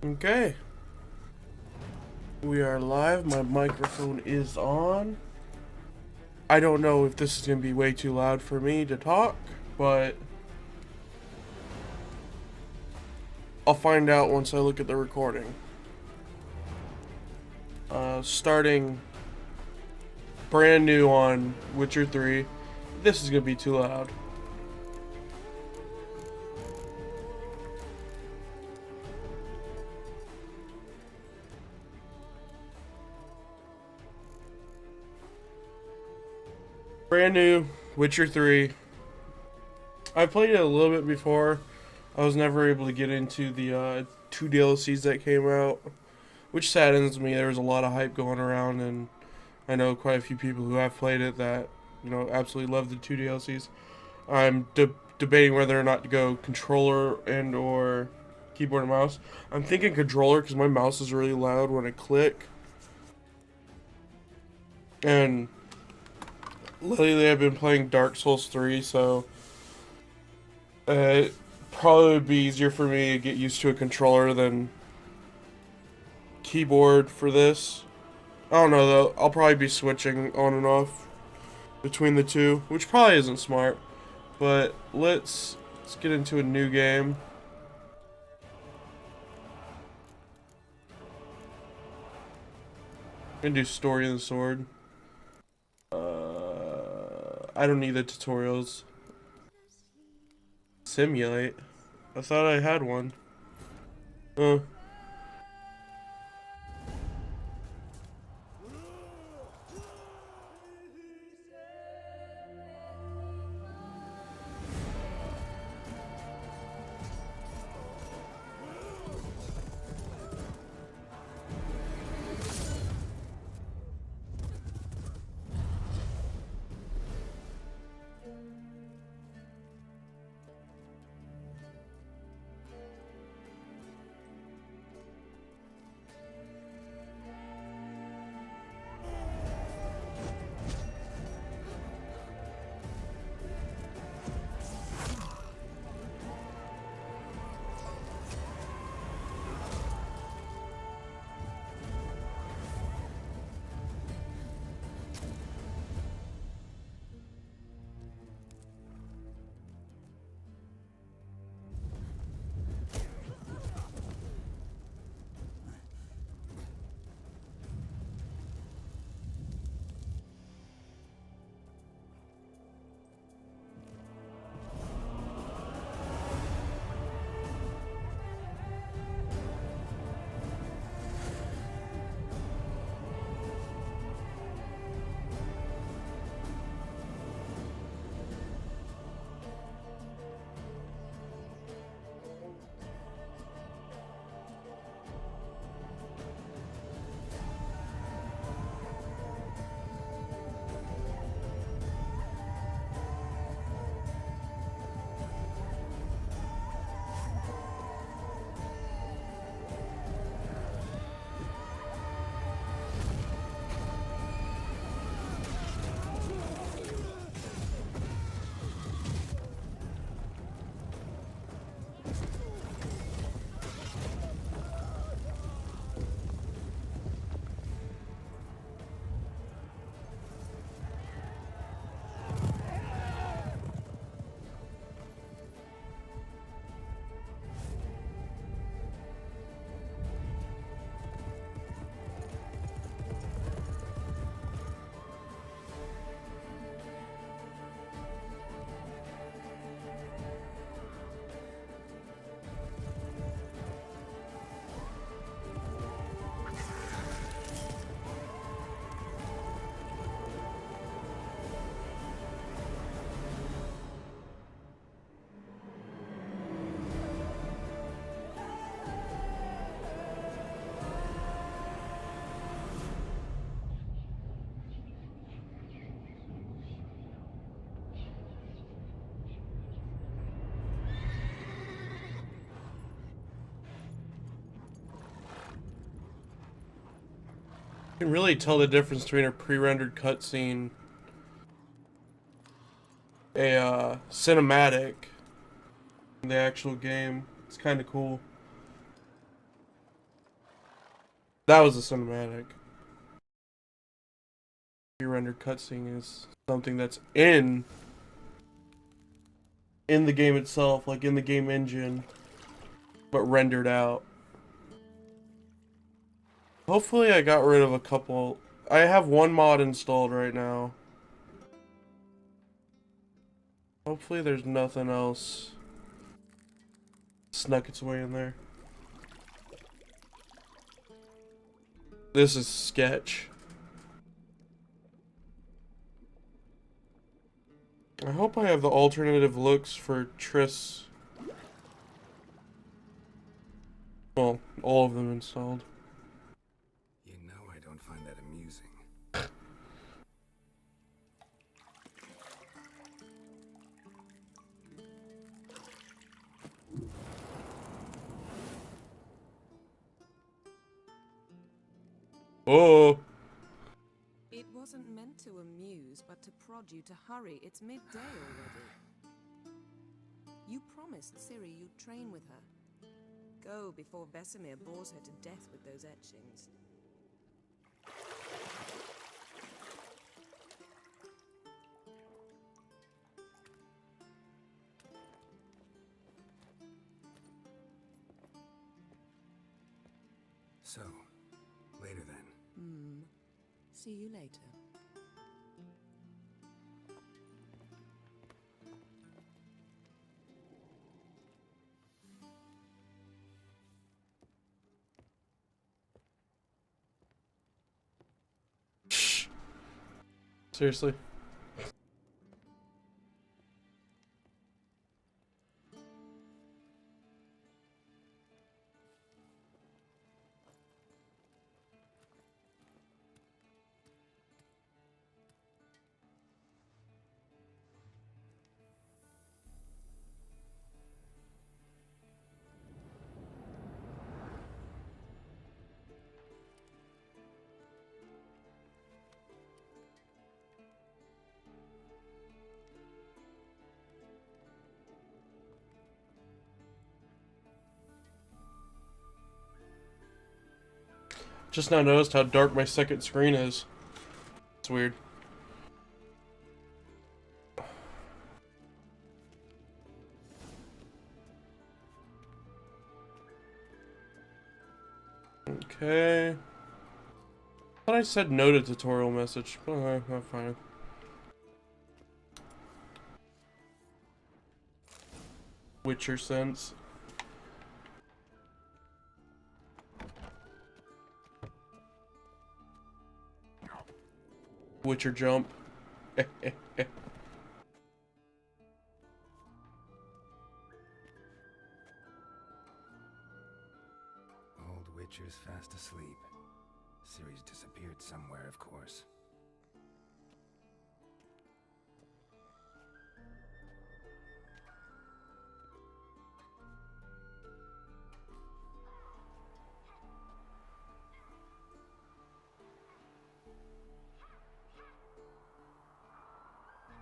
Okay, we are live. My microphone is on. I don't know if this is going to be way too loud for me to talk, but I'll find out once I look at the recording. Starting brand new on Witcher 3. This is going to be too loud. Brand new Witcher 3. I played it a little bit before. I was never able to get into the two DLCs that came out, which saddens me. There was a lot of hype going around, and I know quite a few people who have played it that absolutely love the two DLCs. I'm debating whether or not to go controller and or keyboard and mouse. I'm thinking controller because my mouse is really loud when I click, and lately I've been playing Dark Souls 3, so it probably would be easier for me to get used to a controller than keyboard for this. I don't know though. I'll probably be switching on and off between the two, which probably isn't smart. But let's get into a new game. I'm gonna do Story of the Sword. I don't need the tutorials. Simulate. I thought I had one. Uh, you can really tell the difference between a pre-rendered cutscene, a cinematic, and the actual game. It's kind of cool. That was a cinematic. Pre-rendered cutscene is something that's in the game itself, like in the game engine, but rendered out. Hopefully I got rid of a couple. I have one mod installed right now. Hopefully there's nothing else snuck its way in there. This is sketch. I hope I have the alternative looks for Triss. Well, all of them installed. You know I don't find that amusing. Oh! It wasn't meant to amuse, but to prod you to hurry. It's midday already. You promised Ciri you'd train with her. Go before Vesemir bores her to death with those etchings. So, later then. See you later. Shh. Seriously? Just now noticed how dark my second screen is. It's weird. Okay. I thought I said no to tutorial message. Okay, I'm fine. Witcher sense. Witcher jump. Old Witcher's fast asleep. Ciri's disappeared somewhere, of course.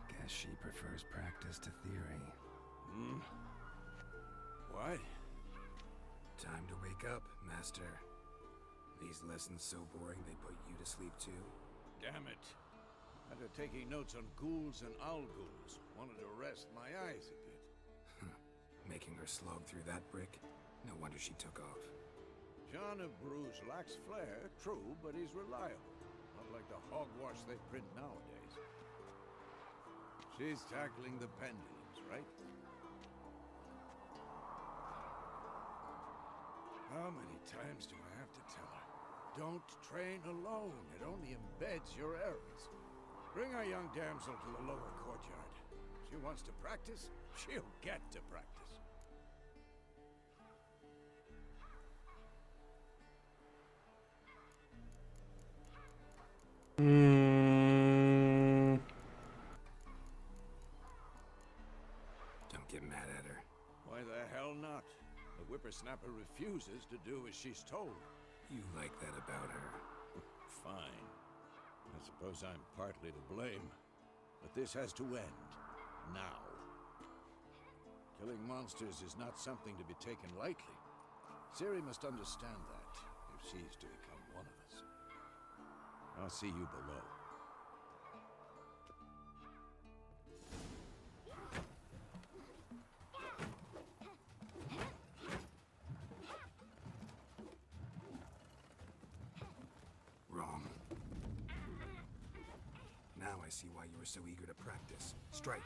Guess she prefers practice to theory. What? Time to wake up, Master. These lessons so boring they put you to sleep too? Damn it. After taking notes on ghouls and owl ghouls, wanted to rest my eyes a bit. Making her slog through that brick? No wonder she took off. John of Bruges lacks flair, true, but he's reliable. Not like the hogwash they print nowadays. She's tackling the pendulums, right? How many times do I have to tell her? Don't train alone. It only embeds your errors. Bring our young damsel to the lower courtyard. She wants to practice, she'll get to practice. Don't get mad at her. Why the hell not? The whippersnapper refuses to do as she's told. You like that about her. Fine. I suppose I'm partly to blame. But this has to end. Now. Killing monsters is not something to be taken lightly. Ciri must understand that. If she's to become one of us. I'll see you below. Wrong. Now I see why you were so eager to practice. Strike.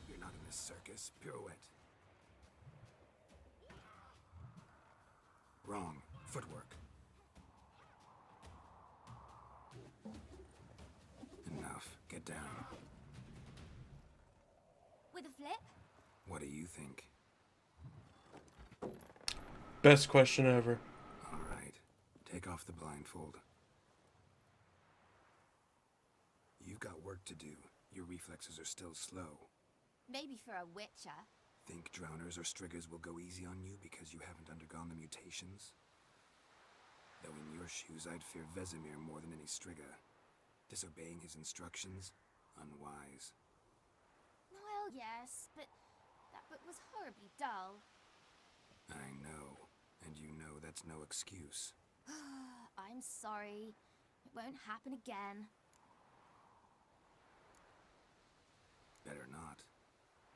You're not in this circus. Pirouette. Wrong. Footwork. Enough. Get down. With a flip? What do you think? Best question ever. All right. Take off the blindfold. You've got work to do. Your reflexes are still slow. Maybe for a witcher. Think drowners or striggers will go easy on you because you haven't undergone the mutations? Though in your shoes, I'd fear Vesemir more than any strigger. Disobeying his instructions? Unwise. Well, yes, but that book was horribly dull. I know. And you know that's no excuse. I'm sorry. It won't happen again. Better not.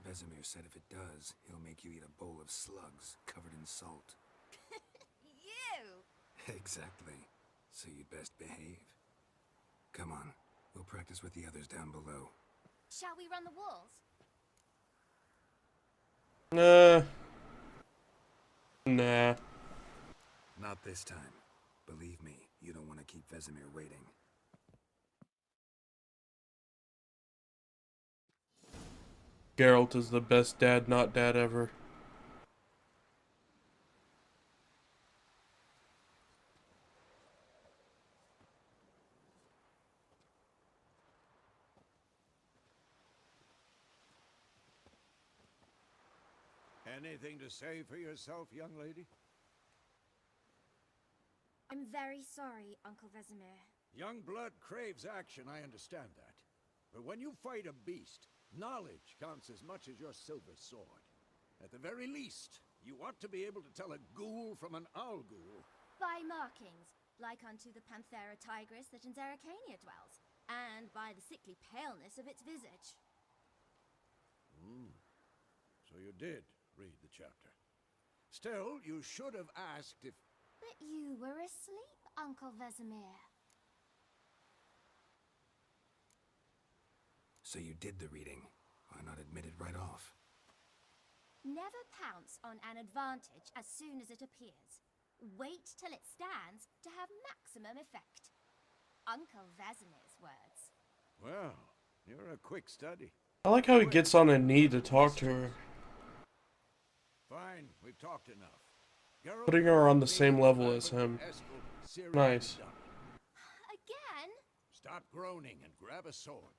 Vesemir said if it does, he'll make you eat a bowl of slugs covered in salt. You! Exactly. So you'd best behave. Come on. We'll practice with the others down below. Shall we run the walls? Nah. Not this time. Believe me, you don't want to keep Vesemir waiting. Geralt is the best dad, not dad ever. Anything to say for yourself, young lady? I'm very sorry, Uncle Vesemir. Young blood craves action, I understand that. But when you fight a beast, knowledge counts as much as your silver sword. At the very least, you ought to be able to tell a ghoul from an owl ghoul. By markings, like unto the Panthera tigris that in Zerrikania dwells, and by the sickly paleness of its visage. So you did read the chapter. Still, you should have asked if... But you were asleep, Uncle Vesemir. So you did the reading. Why not admit it right off? Never pounce on an advantage as soon as it appears. Wait till it stands to have maximum effect. Uncle Vesemir's words. Well, you're a quick study. I like how he gets on a knee to talk to her. Fine, we've talked enough. Geralt, Putting her on the same level Lambert, as him. Eskel, Ciri, Nice. done. Again? Stop groaning and grab a sword.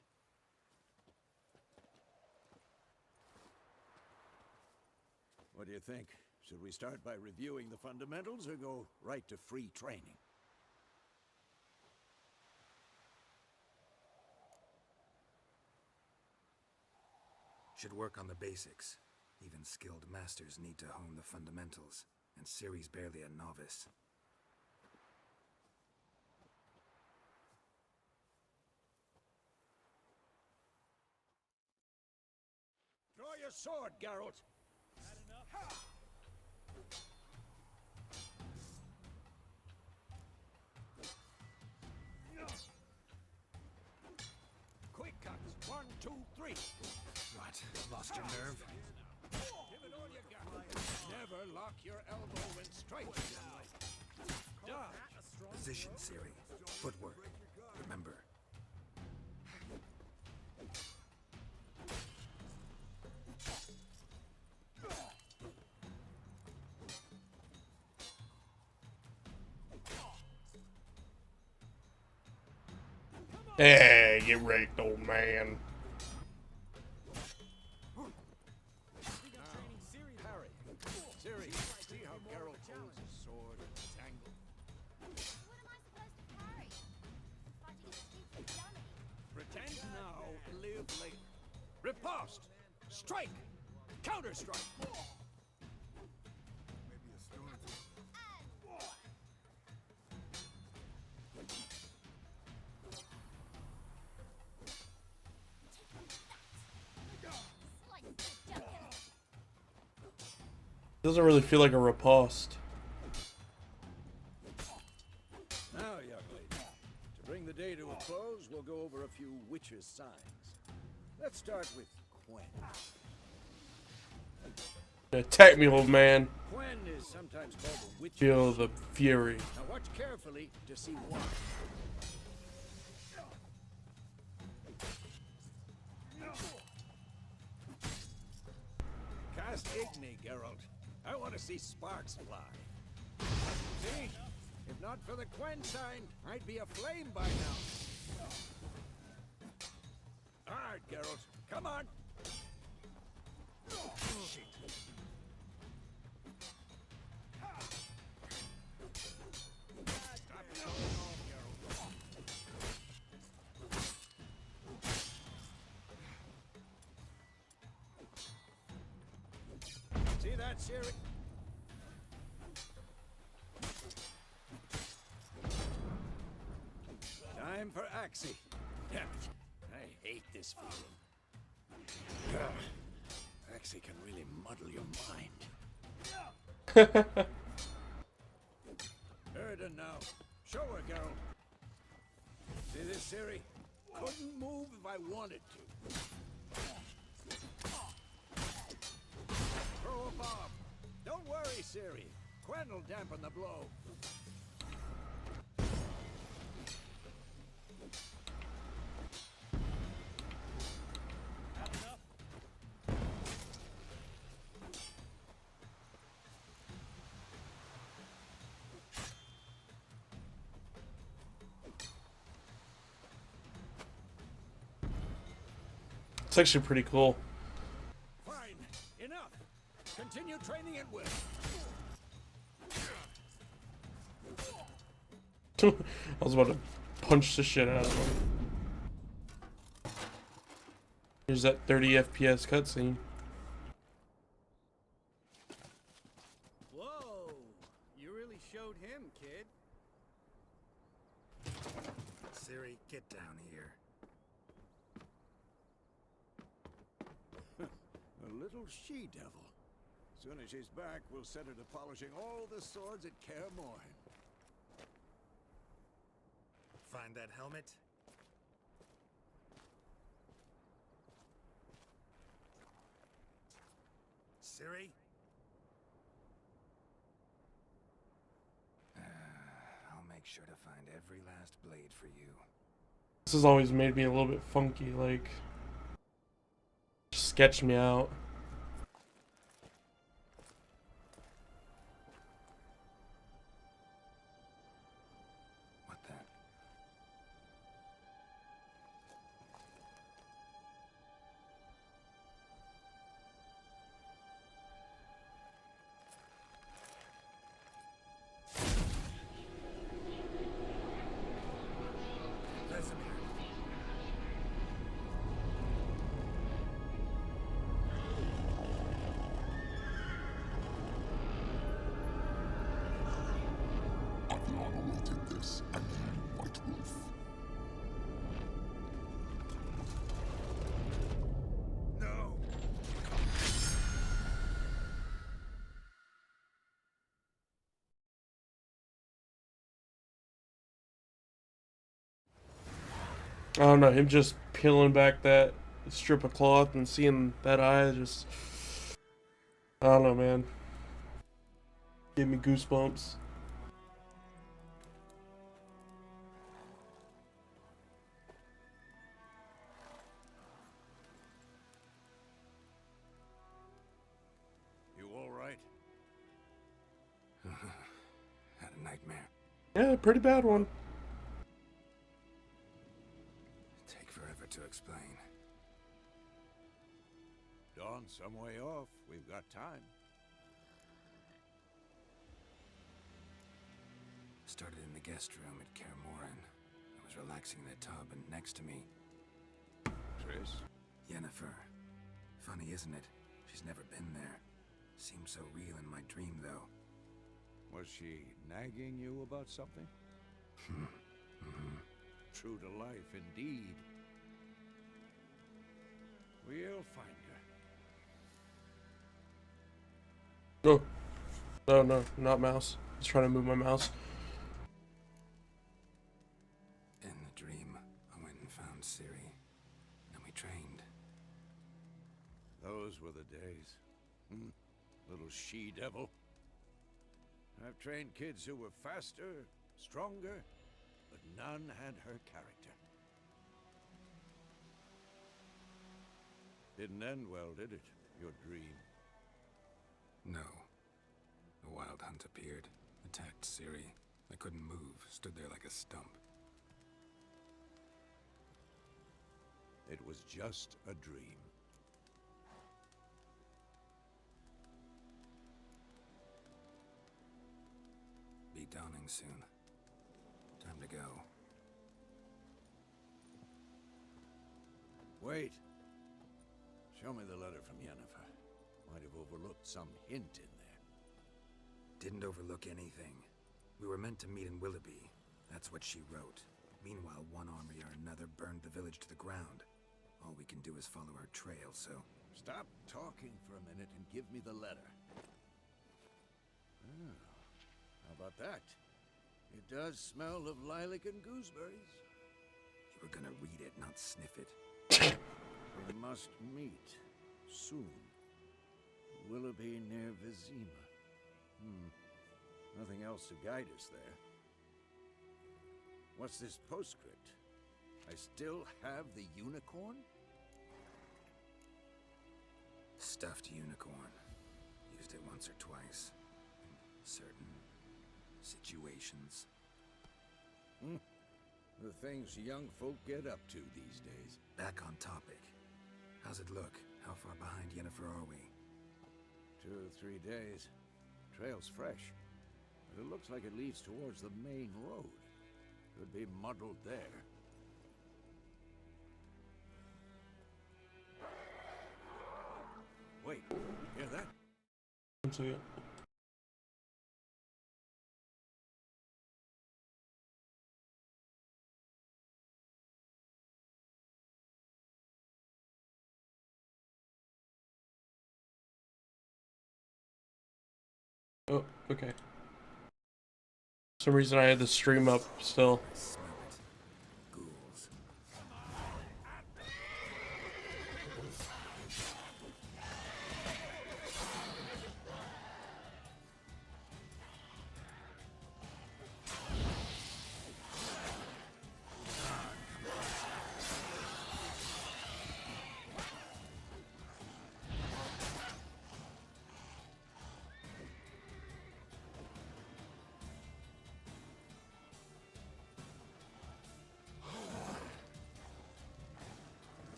What do you think? Should we start by reviewing the fundamentals or go right to free training? Should work on the basics. Even skilled masters need to hone the fundamentals, and Ciri's barely a novice. Draw your sword, Geralt! Quick cuts! 1, 2, 3! What? Lost your nerve? Give it all you got! Never lock your elbow when striking! Dodge! Position, Ciri. Footwork. Remember. Hey, get raked, old man. Parry. Geralt holds his sword and it's angled. What am I supposed to parry? Fighting a stupid dummy. Pretend now, live later. Riposte! Strike! Counter-strike! Maybe a stone or two. Slice the jungle. Doesn't really feel like a riposte. Now, young lady, to bring the day to a close, we'll go over a few witches' signs. Let's start with Quen. Attack me, old man. Quen is sometimes called a witch. Feel the fury. Now watch carefully to see why. Cast Igni, Geralt. I want to see sparks fly. See? If not for the Quen sign, I'd be aflame by now. Alright, Geralt. Come on. Shit. Stop showing off, Geralt. See that, Ciri? Time for Axie. Damn it. I hate this feeling. Axie can really muddle your mind. Erden now. Show her, Geralt. See this, Ciri? Couldn't move if I wanted to. Throw a bomb. Don't worry, Ciri. Quen will dampen the blow. It's actually pretty cool. Fine. Enough. Continue training at will. I was about to punch the shit out of him. Here's that 30 FPS cutscene. Whoa! You really showed him, kid. Ciri, get down here. A little she-devil. Soon as she's back, we'll set her to polishing all the swords at Kaer Morhen. Find that helmet? Ciri? I'll make sure to find every last blade for you. This has always made me a little bit funky, like, sketch me out. What then? Vesemir. Adriana will take this, and you, White Wolf. No! I don't know, him just peeling back that strip of cloth and seeing that eye just... I don't know, man. Give me goosebumps. You all right? Had a nightmare. Yeah, pretty bad one. Take forever to explain. Dawn's some way off. We've got time. guest room at Kaer Morhen. I was relaxing in the tub, and next to me, Triss? Yennefer. Funny, isn't it? She's never been there. Seemed so real in my dream, though. Was she nagging you about something? True to life, indeed. We'll find her. No. No, no, not mouse. I was trying to move my mouse. In the dream, I went and found Ciri. And we trained. Those were the days. Little she-devil. I've trained kids who were faster, stronger, but none had her character. Didn't end well, did it? Your dream? No. The Wild Hunt appeared, attacked Ciri. I couldn't move, stood there like a stump. It was just a dream. Be dawning soon. Time to go. Wait. Show me the letter from Yennefer. Might have overlooked some hint in there. Didn't overlook anything. We were meant to meet in Willoughby. That's what she wrote. Meanwhile, one army or another burned the village to the ground. All we can do is follow her trail, so... Stop talking for a minute and give me the letter. Oh, how about that? It does smell of lilac and gooseberries. You were gonna read it, not sniff it. We must meet soon. Willoughby near Vizima. Nothing else to guide us there. What's this postscript? I still have the unicorn? Stuffed unicorn. Used it once or twice. In certain situations. The things young folk get up to these days. Back on topic. How's it look? How far behind Yennefer are we? 2 or 3 days. Trail's fresh, but it looks like it leads towards the main road. Could be muddled there. Wait, hear that? One second. Oh, okay. For some reason I had the stream up still. I smell it. Ghouls.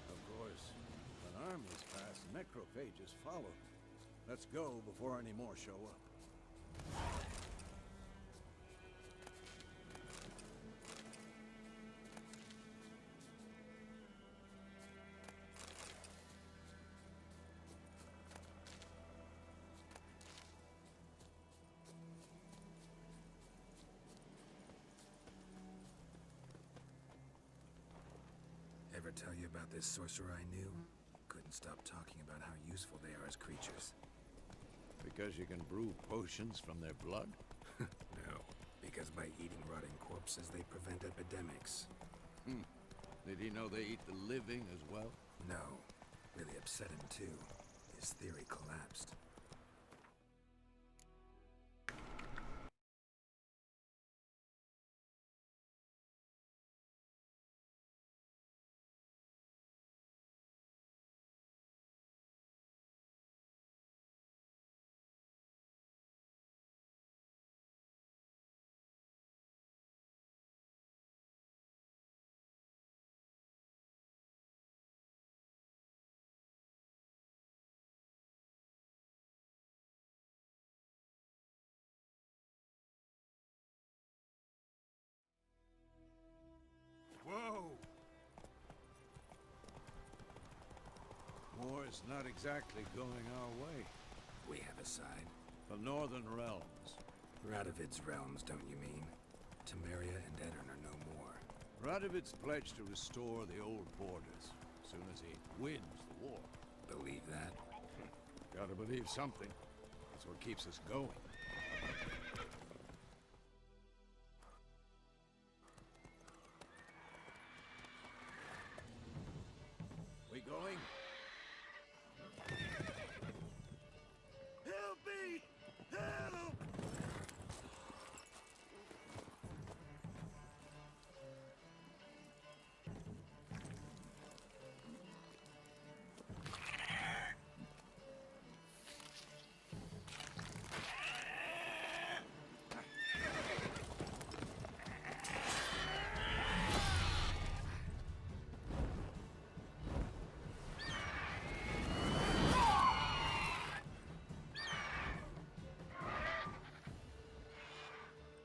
Of course, when armies pass, necrophages follow. Let's go before any more show up. Ever tell you about this sorcerer I knew? Couldn't stop talking about how useful they are as creatures. Because you can brew potions from their blood? No, because by eating rotting corpses, they prevent epidemics. Did he know they eat the living as well? No, really upset him too. His theory collapsed. War's not exactly going our way. We have a side. The Northern Realms. Radovid's realms, don't you mean? Temeria and Edirn are no more. Radovid's pledged to restore the old borders as soon as he wins the war. Believe that? Gotta believe something. That's what keeps us going. We going? Help me! Help!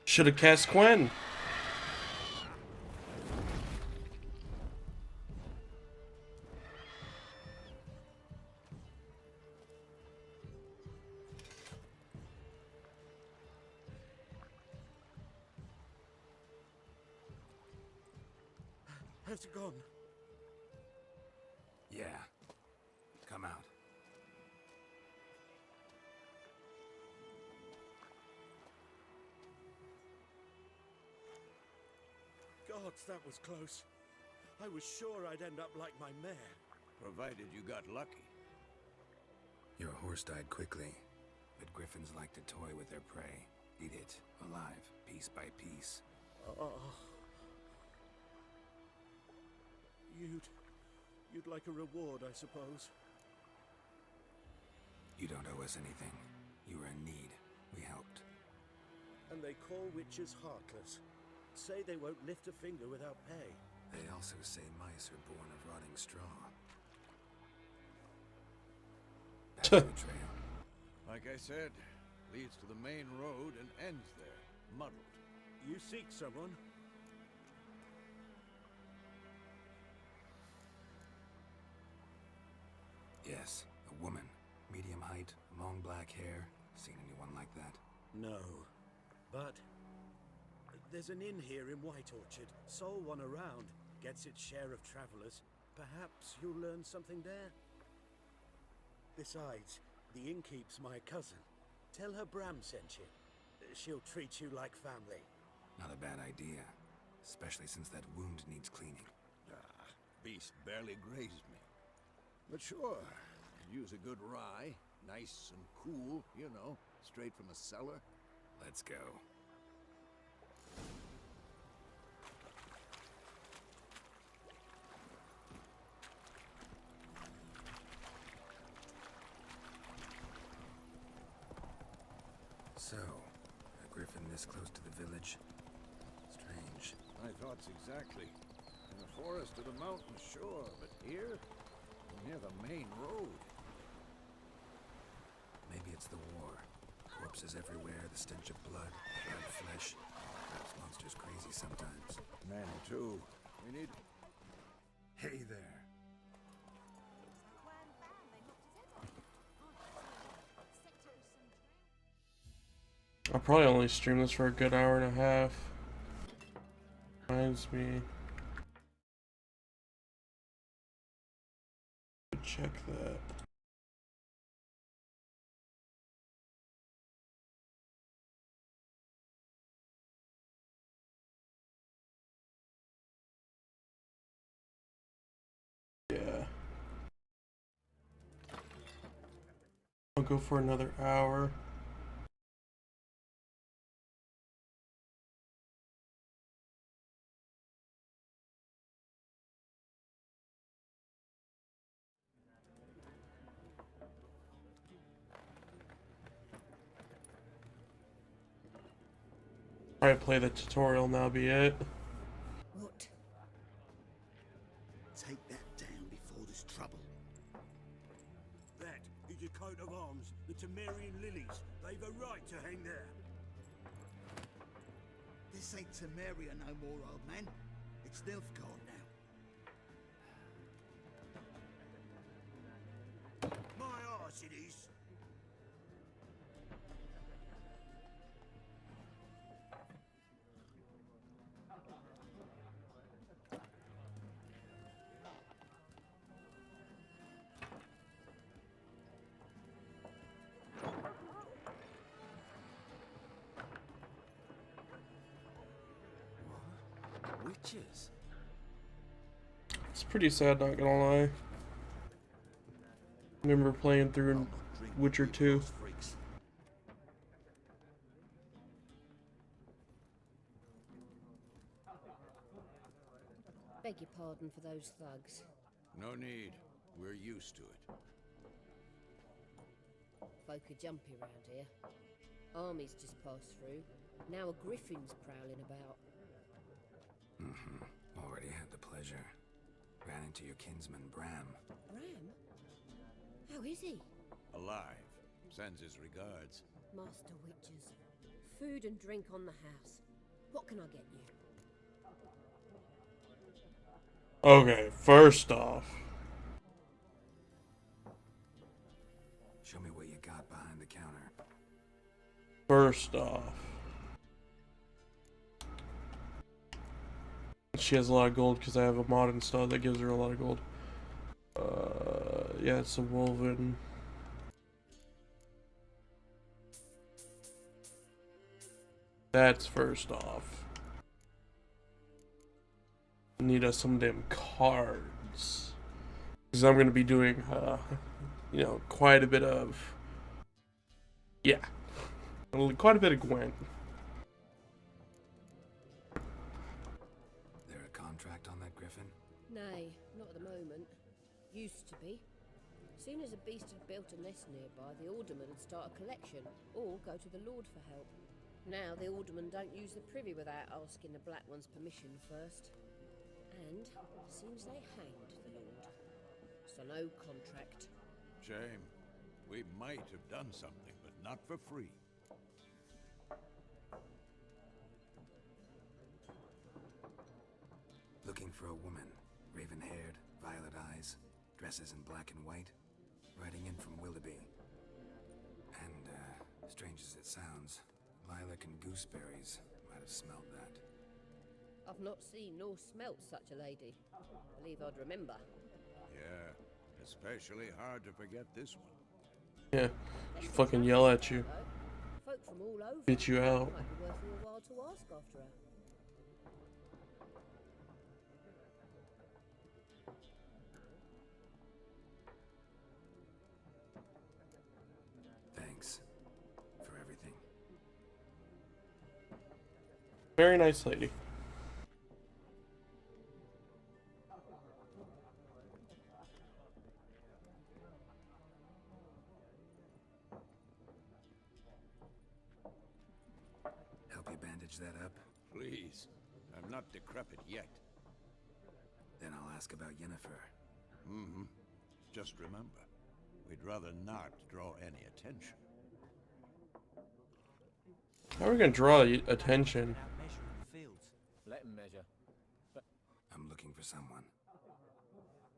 Should have cast Quen. Has it gone? Yeah. Come out. Gods, that was close. I was sure I'd end up like my mare. Provided you got lucky. Your horse died quickly, but griffins like to toy with their prey. Eat it, alive, piece by piece. Oh. You'd like a reward, I suppose. You don't owe us anything. You were in need. We helped. And they call witches heartless. Say they won't lift a finger without pay. They also say mice are born of rotting straw. Back to the trail. Like I said, leads to the main road and ends there, muddled. You seek someone? Yes, a woman. Medium height, long black hair. Seen anyone like that? No. But there's an inn here in White Orchard. Sole one around. Gets its share of travelers. Perhaps you'll learn something there? Besides, the innkeep's my cousin. Tell her Bram sent you. She'll treat you like family. Not a bad idea. Especially since that wound needs cleaning. Beast barely grazed me. But sure, could use a good rye. Nice and cool, you know, straight from the cellar. Let's go. So, a griffin this close to the village? Strange. My thoughts exactly. In the forest or the mountains, sure, but here? Near the main road. Maybe it's the war. Corpses everywhere, the stench of blood, red flesh. Perhaps monsters crazy sometimes. Men, too. We need... Hey there. I'll probably only stream this for a good hour and a half. Reminds me. Check that. Yeah. I'll go for another hour. Alright, play the tutorial and that'll be it. What? Take that down before there's trouble. That is a coat of arms, the Temerian lilies. They've a right to hang there. This ain't Temeria no more, old man. It's Nilfgaard now. Witches? It's pretty sad, not gonna lie. Remember playing through Witcher 2. Freaks. Beg your pardon for those thugs. No need. We're used to it. Folk are jumpy round here. Armies just passed through. Now a griffin's prowling about. Already had the pleasure. Ran into your kinsman, Bram. Bram? How is he? Alive. Sends his regards. Master Witchers. Food and drink on the house. What can I get you? Okay, first off, Show me what you got behind the counter. she has a lot of gold because I have a mod installed that gives her a lot of gold. Yeah, it's a woven. That's first off. Need us some damn cards. Because I'm going to be doing, you know, quite a bit of... Yeah. Quite a bit of Gwent. There a contract on that griffin? Nay, not at the moment. Used to be. Soon as a beast had built a nest nearby, the alderman would start a collection, or go to the Lord for help. Now the aldermen don't use the privy without asking the Black One's permission first. And seems they hanged the Lord. So no contract. Shame. We might have done something, but not for free. Looking for a woman. Raven-haired, violet eyes, dresses in black and white. Riding in from Willoughby. And, strange as it sounds, lilac and gooseberries might have smelled that. I've not seen nor smelt such a lady. Believe I'd remember. Yeah, especially hard to forget this one. Yeah, she'll fucking yell at you. Folk from all over. Spit you out. Might be worth your while to ask after her. Thanks for everything. Very nice lady. Help you bandage that up? Please. I'm not decrepit yet. Then I'll ask about Yennefer. Just remember, we'd rather not draw any attention. How are we gonna draw attention? Out measuring the fields. Let them measure. I'm looking for someone.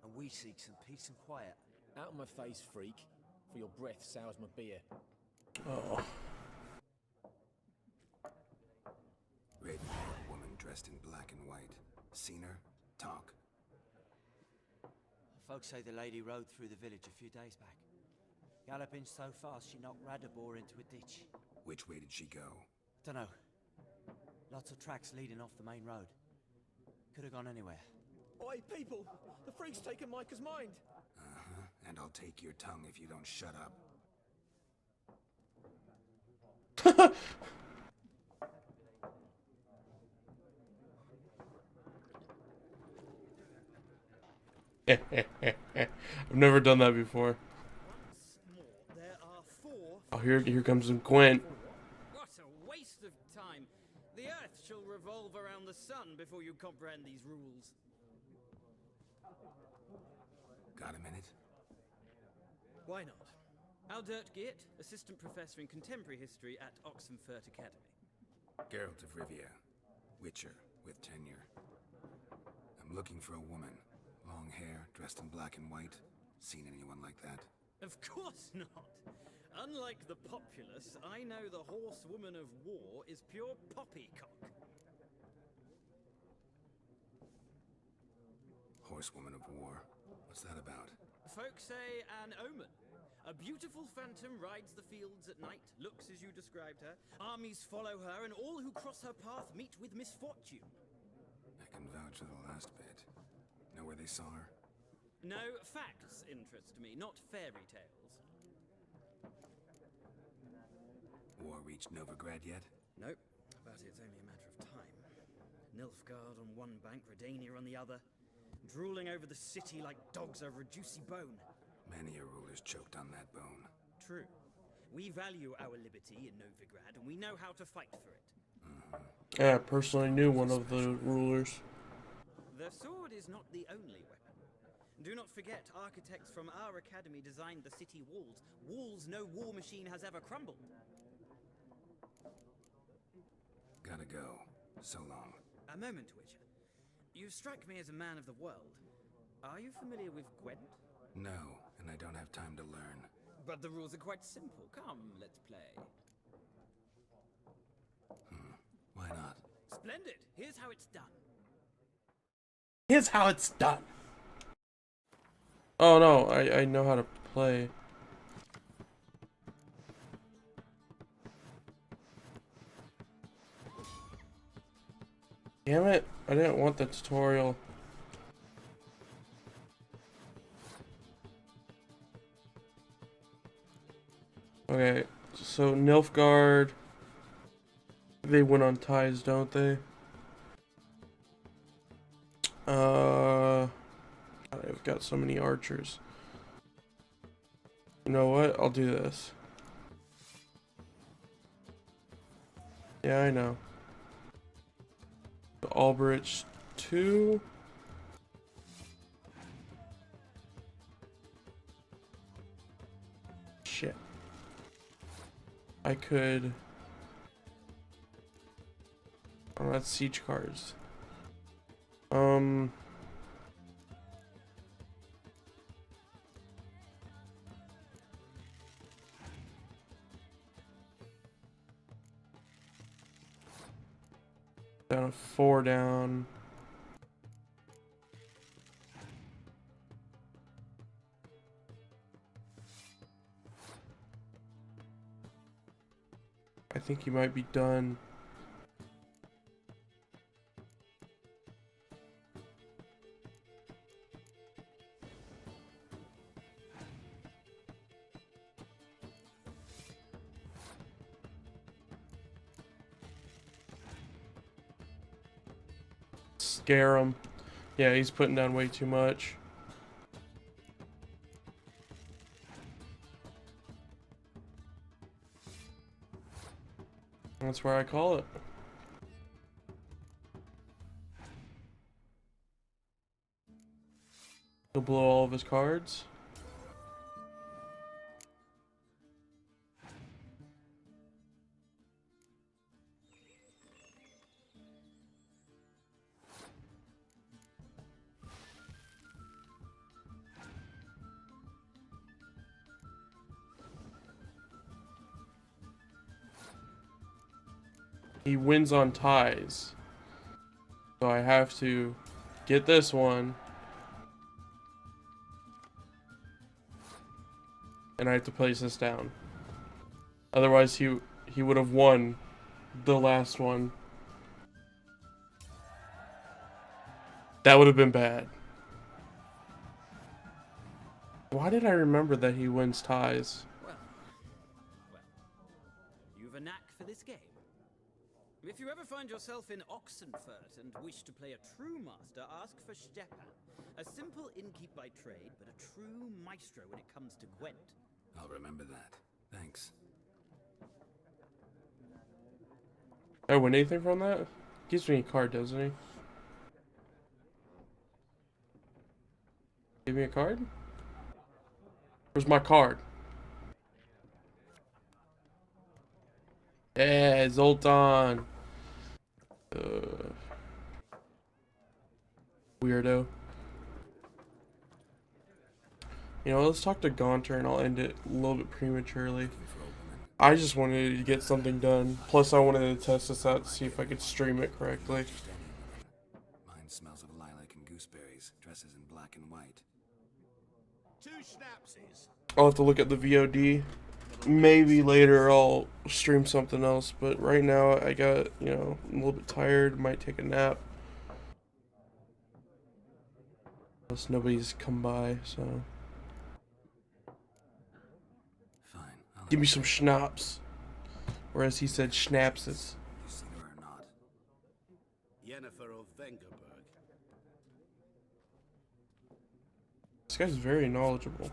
And we seek some peace and quiet. Out of my face, freak. For your breath sours my beer. Oh. Raven-haired woman dressed in black and white. Seen her? Talk. Folks say the lady rode through the village a few days back. Galloping so fast she knocked Radabor into a ditch. Which way did she go? Dunno. Lots of tracks leading off the main road. Could have gone anywhere. Oi, people! The freak's taken Micah's mind! And I'll take your tongue if you don't shut up. I've never done that before. There are 4. Oh, here comes some Gwent. What a waste of time! The Earth shall revolve around the sun before you comprehend these rules. Got a minute? Why not? Aldert Geert, Assistant Professor in Contemporary History at Oxenfurt Academy. Geralt of Rivia. Witcher, with tenure. I'm looking for a woman. Long hair, dressed in black and white. Seen anyone like that? Of course not! Unlike the populace, I know the horsewoman of war is pure poppycock. Horsewoman of war? What's that about? Folks say an omen. A beautiful phantom rides the fields at night, looks as you described her. Armies follow her, and all who cross her path meet with misfortune. I can vouch for the last bit. Know where they saw her? No, facts interest me, not fairy tales. War reached Novigrad yet? Nope, but it's only a matter of time. Nilfgaard on one bank, Redania on the other, drooling over the city like dogs over a juicy bone. Many a ruler's choked on that bone. True. We value our liberty in Novigrad, and we know how to fight for it. Yeah, I personally knew one of the rulers. The sword is not the only weapon. Do not forget, architects from our academy designed the city walls. Walls no war machine has ever crumbled. Gotta go. So long. A moment, Witcher. You strike me as a man of the world. Are you familiar with Gwent? No, and I don't have time to learn. But the rules are quite simple. Come, let's play. Why not? Splendid. Here's how it's done. Here's how it's done. Oh no, I know how to play. Damn it, I didn't want the tutorial. Okay, so Nilfgaard, they went on ties, don't they? God, I've got so many archers. You know what? I'll do this. Yeah, I know. Albrecht 2. Shit. I could... Oh, that's siege cards. Down 4 down. I think you might be done. Scare him. Yeah, he's putting down way too much. That's where I call it. He'll blow all of his cards. He wins on ties. So I have to get this one. And I have to place this down. Otherwise he would have won the last one. That would have been bad. Why did I remember that he wins ties? Well, you've a knack for this game. If you ever find yourself in Oxenfurt and wish to play a true master, ask for Stepan. A simple innkeep by trade, but a true maestro when it comes to Gwent. I'll remember that. Thanks. I win anything from that? Gives me a card, doesn't he? Give me a card? Where's my card? Yeah, Zoltan. Weirdo. You know, let's talk to Gaunter and I'll end it a little bit prematurely. I just wanted to get something done. Plus, I wanted to test this out to see if I could stream it correctly. Mine smells of lilac and gooseberries. Dresses in black and white. 2 schnapsies. I'll have to look at the VOD. Maybe later I'll stream something else, but right now I got, you know, I'm a little bit tired, might take a nap. Unless nobody's come by, so. Fine. Give me some schnapps. Or as he said, schnapses. You seen her or not? Yennefer of Vengerberg. This guy's very knowledgeable.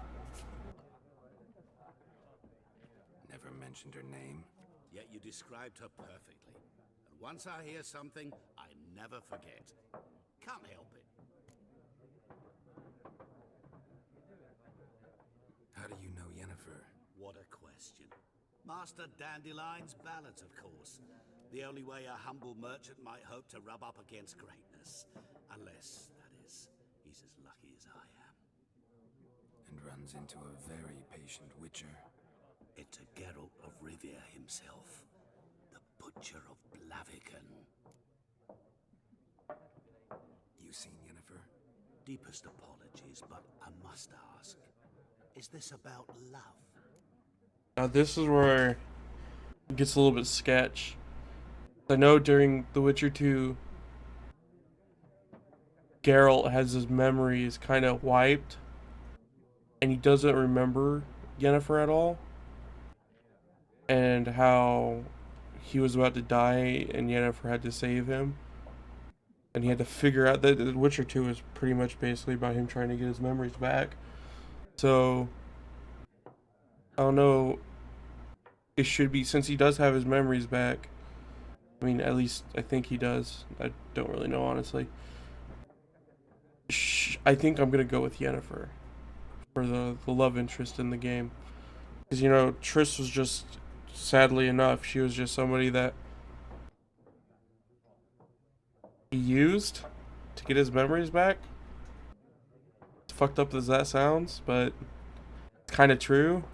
Never mentioned her name. Yet you described her perfectly. And once I hear something, I never forget. Can't help it. How do you know Yennefer? What a question. Master Dandelion's ballads, of course. The only way a humble merchant might hope to rub up against greatness. Unless, that is, he's as lucky as I am. And runs into a very patient witcher. It's a Geralt of Rivia himself. The Butcher of Blaviken. You seen Yennefer? Deepest apologies, but I must ask. Is this about love? Now this is where it gets a little bit sketch. I know during The Witcher 2, Geralt has his memories kind of wiped, and he doesn't remember Yennefer at all, and how he was about to die and Yennefer had to save him, and he had to figure out that The Witcher 2 is pretty much basically about him trying to get his memories back. So I don't know. It should be, since he does have his memories back. I mean, at least I think he does. I don't really know, honestly. I think I'm gonna go with Yennefer for the love interest in the game, because you know Triss was just, sadly enough, she was just somebody that he used to get his memories back. As fucked up as that sounds, but it's kind of true.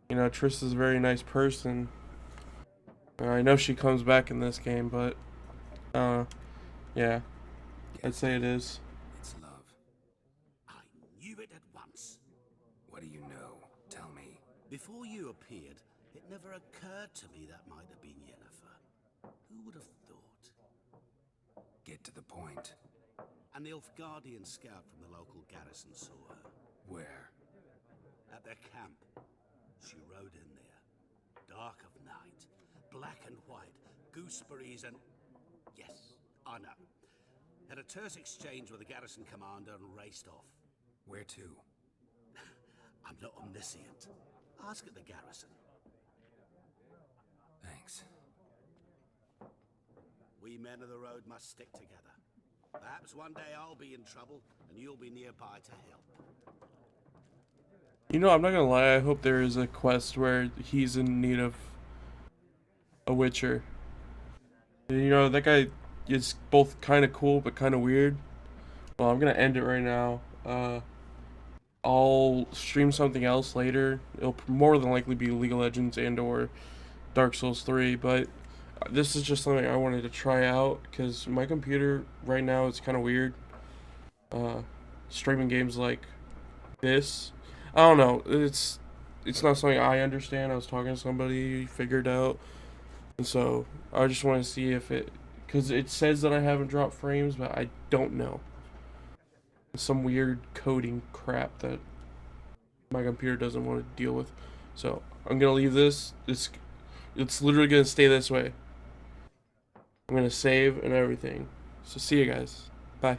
You know, Triss is a very nice person. I know she comes back in this game, but yeah, I'd say it is. It's love. I knew it at once. What do you know? Tell me. Before you appeared, it never occurred to me that might have been Yennefer. Who would have thought? Get to the point. An Nilfgaardian scout from the local garrison saw her. Where? At their camp. She rode in there. Dark of night. Black and white. Gooseberries and... Yes, I know. Had a terse exchange with the garrison commander and raced off. Where to? I'm not omniscient. Ask at the garrison. Thanks. We men of the road must stick together. Perhaps one day I'll be in trouble and you'll be nearby to help. You know, I'm not gonna lie, I hope there is a quest where he's in need of a Witcher. You know, that guy is both kind of cool but kind of weird. Well, I'm gonna end it right now. I'll stream something else later. It'll more than likely be League of Legends and or Dark Souls 3, but this is just something I wanted to try out because my computer right now is kind of weird. Streaming games like this, I don't know. It's not something I understand. I was talking to somebody, figured out, and so I just want to see if it, because it says that I haven't dropped frames, but I don't know. Some weird coding crap that my computer doesn't want to deal with. So I'm gonna leave this. It's literally gonna stay this way. I'm gonna save and everything. So see you guys. Bye.